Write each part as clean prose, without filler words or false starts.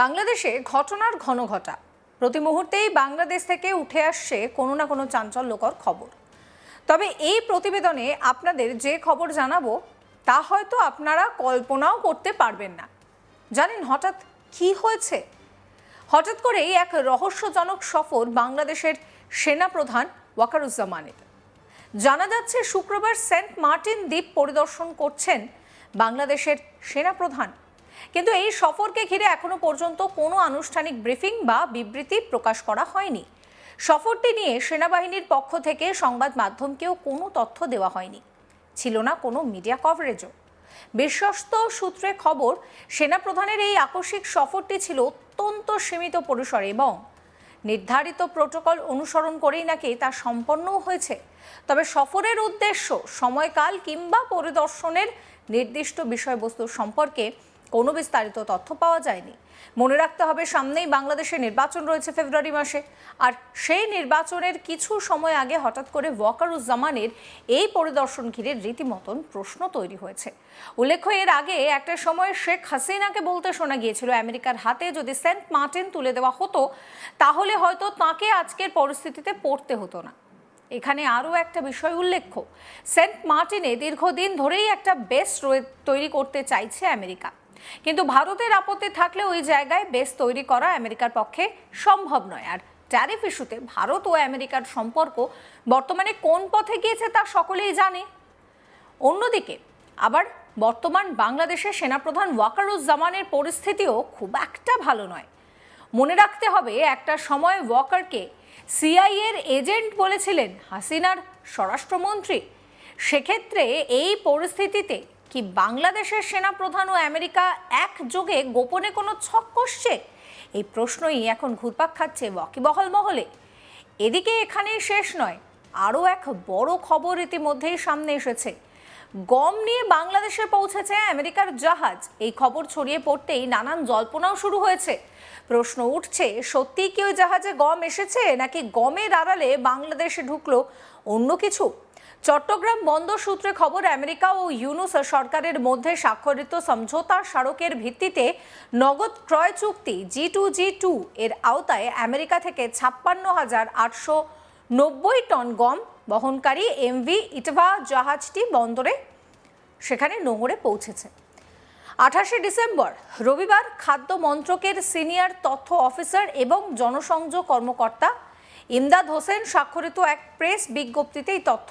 বাংলাদেশে ঘটনার ঘনঘটা প্রতি মুহূর্তেই বাংলাদেশ থেকে উঠে আসছে কোনো না কোনো চাঞ্চল্যকর খবর। তবে এই প্রতিবেদনে আপনাদের যে খবর জানাবো তা হয়তো আপনারা কল্পনাও করতে পারবেন না। জানেন হঠাৎ কি হয়েছে? হঠাৎ করেই এক রহস্যজনক সফর বাংলাদেশের সেনাপ্রধান ওয়াকারুজ্জামানের। জানা যাচ্ছে শুক্রবার সেন্ট মার্টিন দ্বীপ পরিদর্শন করছেন বাংলাদেশের সেনাপ্রধান, কিন্তু এই সফরকে ঘিরে এখনো পর্যন্ত কোনো আনুষ্ঠানিক ব্রিফিং বা বিবৃতি প্রকাশ করা হয়নি। সফরটি নিয়ে সেনাবাহিনীর পক্ষ থেকে সংবাদ মাধ্যমকেও কোনো তথ্য দেওয়া হয়নি, ছিল না কোনো মিডিয়া কভারেজও। বিশ্বস্ত সূত্রে খবর, সেনাপ্রধানের এই আকস্মিক সফরটি ছিল অত্যন্ত সীমিত পরিসরে এবং নির্ধারিত প্রোটোকল অনুসরণ করেই নাকি তা সম্পন্নও হয়েছে। তবে সফরের উদ্দেশ্য, সময়কাল কিংবা পরিদর্শনের নির্দিষ্ট বিষয়বস্তু সম্পর্কে কোনো বিস্তারিত তথ্য পাওয়া যায়নি। মনে রাখতে হবে, সামনেই বাংলাদেশে নির্বাচন রয়েছে ফেব্রুয়ারি মাসে, আর সেই নির্বাচনের কিছু সময় আগে হঠাৎ করে ওয়াকারুজ্জামানের এই পরিদর্শন ঘিরে রীতিমতন প্রশ্ন তৈরি হয়েছে। উল্লেখ্য, এর আগে একটা সময় শেখ হাসিনাকে বলতে শোনা গিয়েছিল আমেরিকার হাতে যদি সেন্ট মার্টিন তুলে দেওয়া হতো তাহলে হয়তো তাকে আজকের পরিস্থিতিতে পড়তে হতো না। এখানে আরও একটা বিষয় উল্লেখ্য, সেন্ট মার্টিনে দীর্ঘদিন ধরেই একটা বেস তৈরি করতে চাইছে আমেরিকা, কিন্তু ভারতের আপত্তি থাকলে ওই জায়গায় বেস তৈরি করা আমেরিকার পক্ষে সম্ভব নয়। আর ট্যারিফ ইস্যুতে ভারত ও আমেরিকার সম্পর্ক বর্তমানে কোন পথে গিয়েছে তা সকলেই জানে। অন্যদিকে আবার বর্তমান বাংলাদেশের সেনাপ্রধান ওয়াকারুজ্জামানের পরিস্থিতিও খুব একটা ভালো নয়। মনে রাখতে হবে, একটা সময় ওয়াকারকে সিআইএর এজেন্ট বলেছিলেন হাসিনার স্বরাষ্ট্রমন্ত্রী। সেক্ষেত্রে এই পরিস্থিতিতে কি বাংলাদেশের সেনাপ্রধান ও আমেরিকা একযোগে গোপনে কোনো ছক কষছে? এই প্রশ্নই এখন ঘুরপাক খাচ্ছে ওয়াকিবহাল মহলে। এদিকে এখানেই শেষ নয়, আরও এক বড় খবর ইতিমধ্যেই সামনে এসেছে। গম নিয়ে বাংলাদেশে পৌঁছেছে আমেরিকার জাহাজ। এই খবর ছড়িয়ে পড়তেই নানান জল্পনাও শুরু হয়েছে। প্রশ্ন উঠছে, সত্যিই কি ওই জাহাজে গম এসেছে, নাকি গমের আড়ালে বাংলাদেশে ঢুকলো অন্য কিছু? চট্টগ্রাম বন্দর সূত্রে খবর, আমেরিকা ও ইউনুস সরকারের মধ্যে স্বাক্ষরিত সমঝোতা স্মারকের ভিত্তিতে নগদ ক্রয় চুক্তি G2G2 এর আওতায় আমেরিকা থেকে 56,890 টন গম বহনকারী MV ইটভা জাহাজটি বন্দরে সেখানে নোঙরে পৌঁছেছে। 28শে ডিসেম্বর রবিবার খাদ্য মন্ত্রকের সিনিয়র তথ্য অফিসার এবং জনসংযোগ কর্মকর্তা ইমদাদ হোসেন স্বাক্ষরিত এক প্রেস বিজ্ঞপ্তিতে এই তথ্য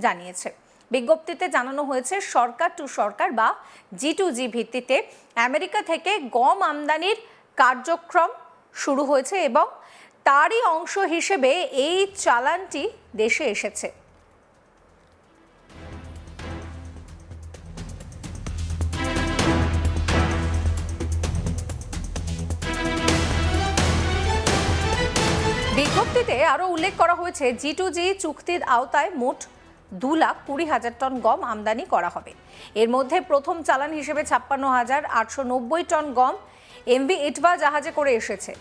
জানিয়েছে। বিজ্ঞপ্তিতে জানানো হয়েছে, সরকার টু সরকার বা G2G ভিত্তিতে আমেরিকা থেকে গম আমদানির কার্যক্রম শুরু হয়েছে এবং তারই অংশ হিসেবে এই চালানটি দেশে এসেছে। বিজ্ঞপ্তিতে আরও উল্লেখ করা হয়েছে, G2G চুক্তির আওতায় মোট 2,20,000 টন গম আমদানি করা হবে। এর মধ্যে প্রথম চালান হিসেবে 56,890 টন গম MV ইটভা জাহাজে করে এসেছে।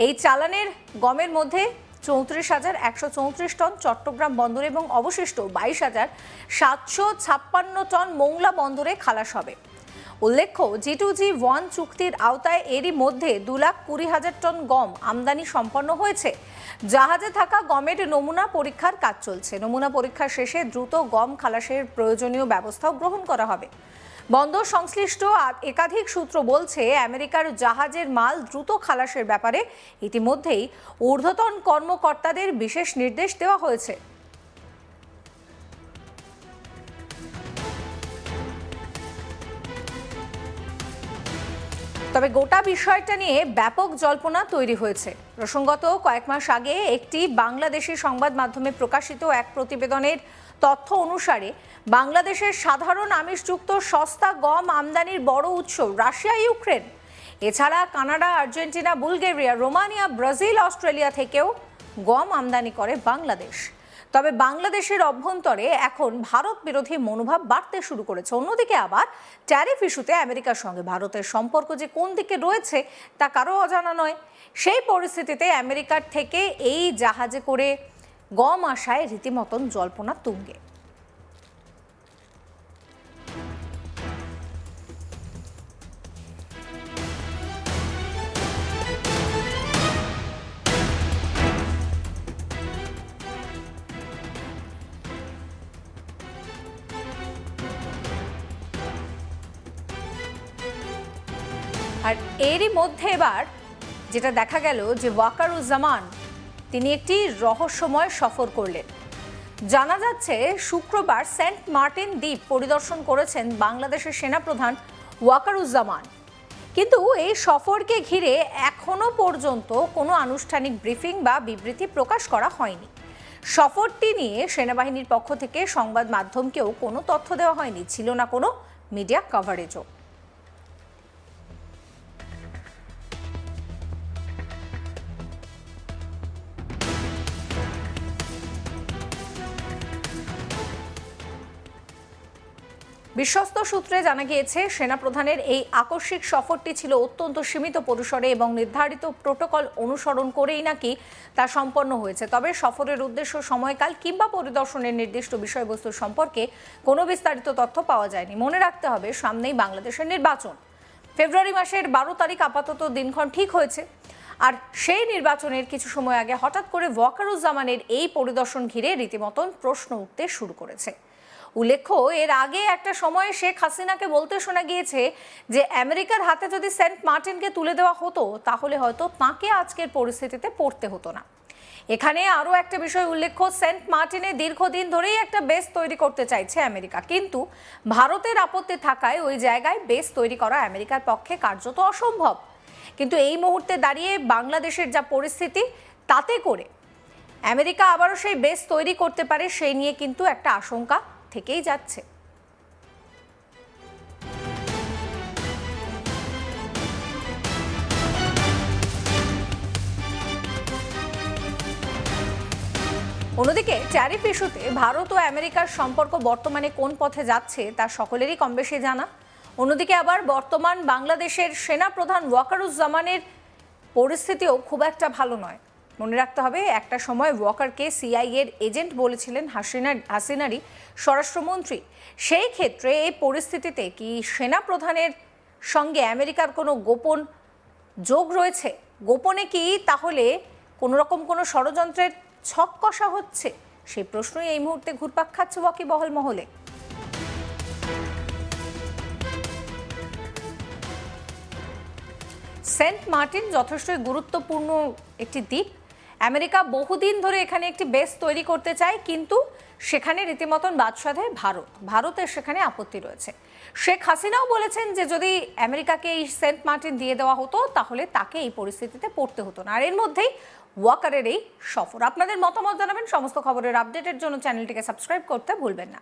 এই চালানের গমের মধ্যে 34,134 টন চট্টগ্রাম বন্দরে এবং অবশিষ্ট 22,756 টন মোংলা বন্দরে খালাস হবে। উল্লেখ্য, G2G1 চুক্তির আওতায় এরই মধ্যে 2,20,000 টন গম আমদানি সম্পন্ন হয়েছে। জাহাজে থাকা গমের নমুনা পরীক্ষার কাজ চলছে। নমুনা পরীক্ষা শেষে দ্রুত গম খালাসের প্রয়োজনীয় ব্যবস্থাও গ্রহণ করা হবে। বন্দর সংশ্লিষ্ট একাধিক সূত্র বলছে, আমেরিকার জাহাজের মাল দ্রুত খালাসের ব্যাপারে ইতিমধ্যেই ঊর্ধ্বতন কর্মকর্তাদের বিশেষ নির্দেশ দেওয়া হয়েছে। তবে গোটা বিষয়টা নিয়ে ব্যাপক জল্পনা তৈরি হয়েছে। প্রসঙ্গত, কয়েক মাস আগে একটি বাংলাদেশি সংবাদ মাধ্যমে প্রকাশিত এক প্রতিবেদনের তথ্য অনুসারে বাংলাদেশের সাধারণ আমিষযুক্ত সস্তা গম আমদানির বড় উৎস রাশিয়া, ইউক্রেন। এছাড়া Canada, Argentina, Bulgaria, Romania, Brazil, Australia থেকেও গম আমদানি করে বাংলাদেশ। তবে বাংলাদেশের অভ্যন্তরে এখন ভারত বিরোধী মনোভাব বাড়তে শুরু করেছে। অন্যদিকে আবার ট্যারিফ ইস্যুতে আমেরিকার সঙ্গে ভারতের সম্পর্ক যে কোন দিকে রয়েছে তা কারো অজানা নয়। সেই পরিস্থিতিতে আমেরিকার থেকে এই জাহাজে করে গম আসায় রীতিমতন জল্পনা তুঙ্গে। আর এরই মধ্যে এবার যেটা দেখা গেল যে ওয়াকারুজ্জামান তিনি একটি রহস্যময় সফর করলেন। জানা যাচ্ছে শুক্রবার সেন্ট মার্টিন দ্বীপ পরিদর্শন করেছেন বাংলাদেশের সেনাপ্রধান ওয়াকারুজ্জামান। কিন্তু এই সফরকে ঘিরে এখনো পর্যন্ত কোনো আনুষ্ঠানিক ব্রিফিং বা বিবৃতি প্রকাশ করা হয়নি। সফরটি নিয়ে সেনাবাহিনীর পক্ষ থেকে সংবাদ মাধ্যমকেও কোনো তথ্য দেওয়া হয়নি, ছিল না কোনো মিডিয়া কভারেজও। বিশ্বস্ত সূত্রে জানা গিয়েছে সেনাপ্রধানের এই আকস্মিক সফরটি ছিল অত্যন্ত সীমিত পরিসরে এবং নির্ধারিত প্রোটোকল অনুসরণ করেই নাকি তা সম্পন্ন হয়েছে। তবে সফরের উদ্দেশ্য, সময়কাল কিংবা পরিদর্শনের নির্দিষ্ট বিষয়বস্তু সম্পর্কে কোনো বিস্তারিত তথ্য পাওয়া যায়নি। মনে রাখতে হবে, সামনেই বাংলাদেশের নির্বাচন। ফেব্রুয়ারি মাসের 12 তারিখ আপাতত দিনক্ষণ ঠিক হয়েছে। আর সেই নির্বাচনের কিছু সময় আগে হঠাৎ করে ওয়াকারুজ্জামানের এই পরিদর্শন ঘিরে রীতিমতন প্রশ্ন উঠতে শুরু করেছে। উল্লেখ্য, এর আগে একটা সময়ে শেখ হাসিনাকে বলতে শোনা গিয়েছে যে আমেরিকার হাতে যদি সেন্ট মার্টিনকে তুলে দেওয়া হতো তাহলে হয়তো তাঁকে আজকের পরিস্থিতিতে পড়তে হতো না। এখানে আরও একটা বিষয় উল্লেখ্য, সেন্ট মার্টিনে দীর্ঘদিন ধরেই একটা বেস তৈরি করতে চাইছে আমেরিকা, কিন্তু ভারতের আপত্তি থাকায় ওই জায়গায় বেস তৈরি করা আমেরিকার পক্ষে কার্যত অসম্ভব। কিন্তু এই মুহূর্তে দাঁড়িয়ে বাংলাদেশের যা পরিস্থিতি, তাতে করে আমেরিকা আবারও সেই বেস তৈরি করতে পারে, সেই নিয়ে কিন্তু একটা আশঙ্কা থেকেই যাচ্ছে। অন্যদিকে ট্যারিফ ইস্যুতে ভারত ও আমেরিকার সম্পর্ক বর্তমানে কোন পথে যাচ্ছে তা সকলেরই কম বেশি জানা। অন্যদিকে আবার বর্তমান বাংলাদেশের সেনাপ্রধান ওয়াকারুজ্জামানের পরিস্থিতিও খুব একটা ভালো নয়। মনে রাখতে হবে, একটা সময় ওয়াকারকে সিআইএর এজেন্ট বলেছিলেন হাসিনারই স্বরাষ্ট্রমন্ত্রী। সেই ক্ষেত্রে এই পরিস্থিতিতে কি সেনাপ্রধানের সঙ্গে আমেরিকার কোনো গোপন যোগ রয়েছে? গোপনে কি তাহলে কোনো রকম কোনো ষড়যন্ত্রের ছক কষা হচ্ছে? সেই প্রশ্নই এই মুহূর্তে ঘুরপাক খাচ্ছে ওয়াকিবহাল মহলে। সেন্ট মার্টিন যথেষ্টই গুরুত্বপূর্ণ একটি দ্বীপ। আমেরিকা বহুদিন ধরে এখানে একটি বেস তৈরি করতে চায়, কিন্তু সেখানে রীতিমতন বাদ সাধে ভারতের সেখানে আপত্তি রয়েছে। শেখ হাসিনাও বলেছেন যে যদি আমেরিকাকে এই সেন্ট মার্টিন দিয়ে দেওয়া হতো তাহলে তাকে এই পরিস্থিতিতে পড়তে হতো না। আর এর মধ্যেই ওয়াকারের এই সফর। আপনাদের মতামত জানাবেন। সমস্ত খবরের আপডেটের জন্য চ্যানেলটিকে সাবস্ক্রাইব করতে ভুলবেন না।